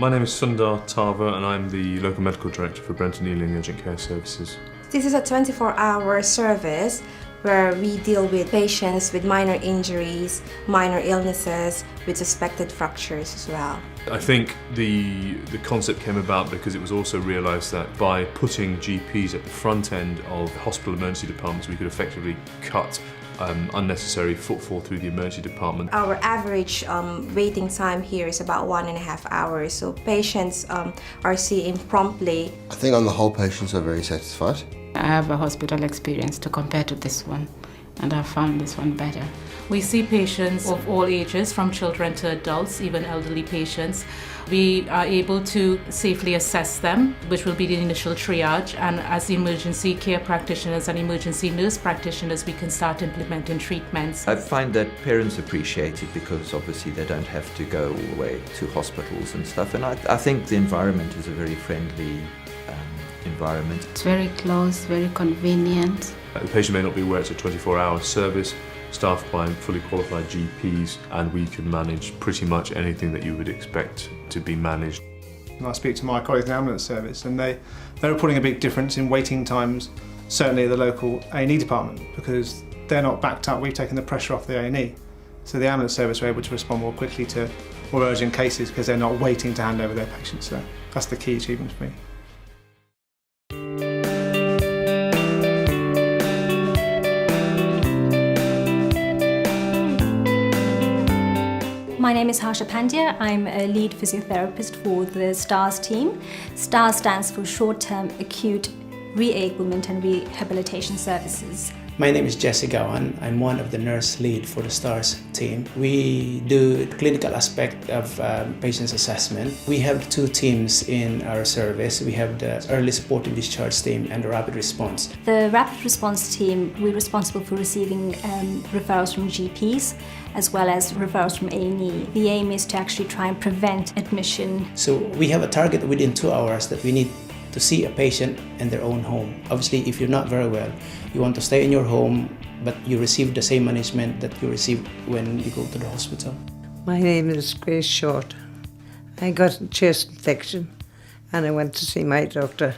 My name is Sundar Tava and I'm the Local Medical Director for Brenton Ealing Urgent Care Services. This is a 24-hour service where we deal with patients with minor injuries, minor illnesses, with suspected fractures as well. I think the concept came about because it was also realised that by putting GPs at the front end of hospital emergency departments, we could effectively cut unnecessary footfall through the emergency department. Our average waiting time here is about 1.5 hours, so patients are seen promptly. I think on the whole patients are very satisfied. I have a hospital experience to compare to this one, and I found this one better. We see patients of all ages, from children to adults, even elderly patients. We are able to safely assess them, which will be the initial triage, and as the emergency care practitioners and emergency nurse practitioners, we can start implementing treatments. I find that parents appreciate it because obviously they don't have to go all the way to hospitals and stuff, and I think the environment is a very friendly environment. It's very close, very convenient. The patient may not be aware it's a 24-hour service, staffed by fully qualified GPs, and we can manage pretty much anything that you would expect to be managed. And I speak to my colleagues in the ambulance service and they're reporting a big difference in waiting times, certainly at the local A&E department, because they're not backed up. We've taken the pressure off the A&E. So the ambulance service are able to respond more quickly to more urgent cases because they're not waiting to hand over their patients. So that's the key achievement for me. My name is Harsha Pandya. I'm a lead physiotherapist for the STARS team. STARS stands for Short-Term Acute Reablement and Rehabilitation Services. My name is Jesse Gawan. I'm one of the nurse lead for the STARS team. We do the clinical aspect of patients assessment. We have two teams in our service. We have the early supportive discharge team and the rapid response. The rapid response team, we're responsible for receiving referrals from GPs as well as referrals from A&E. The aim is to actually try and prevent admission. So we have a target within 2 hours that we need to see a patient in their own home. Obviously, if you're not very well, you want to stay in your home, but you receive the same management that you receive when you go to the hospital. My name is Grace Short. I got a chest infection and I went to see my doctor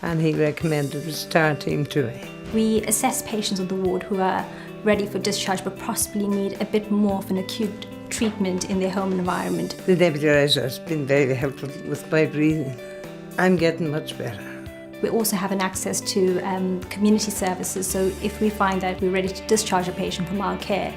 and he recommended the STAR team to me. We assess patients on the ward who are ready for discharge but possibly need a bit more of an acute treatment in their home environment. The nebulizer has been very helpful with my breathing. I'm getting much better. We also have an access to community services, so if we find that we're ready to discharge a patient from our care,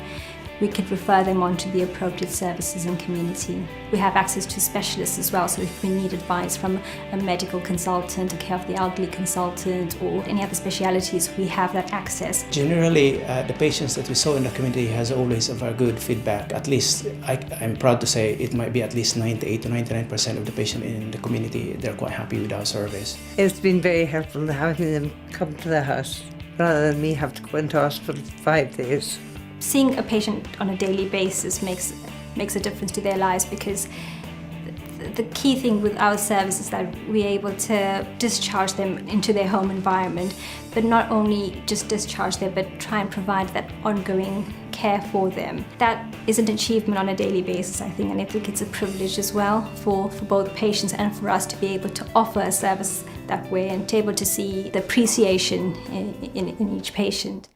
we could refer them on to the appropriate services in community. We have access to specialists as well, so if we need advice from a medical consultant, a care of the elderly consultant, or any other specialities, we have that access. Generally, the patients that we saw in the community has always a very good feedback. At least, I'm proud to say it might be at least 98 to 99% of the patients in the community, they're quite happy with our service. It's been very helpful having them come to the house rather than me have to go into hospital for 5 days. Seeing a patient on a daily basis makes a difference to their lives, because the key thing with our service is that we're able to discharge them into their home environment, but not only just discharge them, but try and provide that ongoing care for them. That is an achievement on a daily basis, I think, and I think it's a privilege as well for both patients and for us to be able to offer a service that way and to be able to see the appreciation in each patient.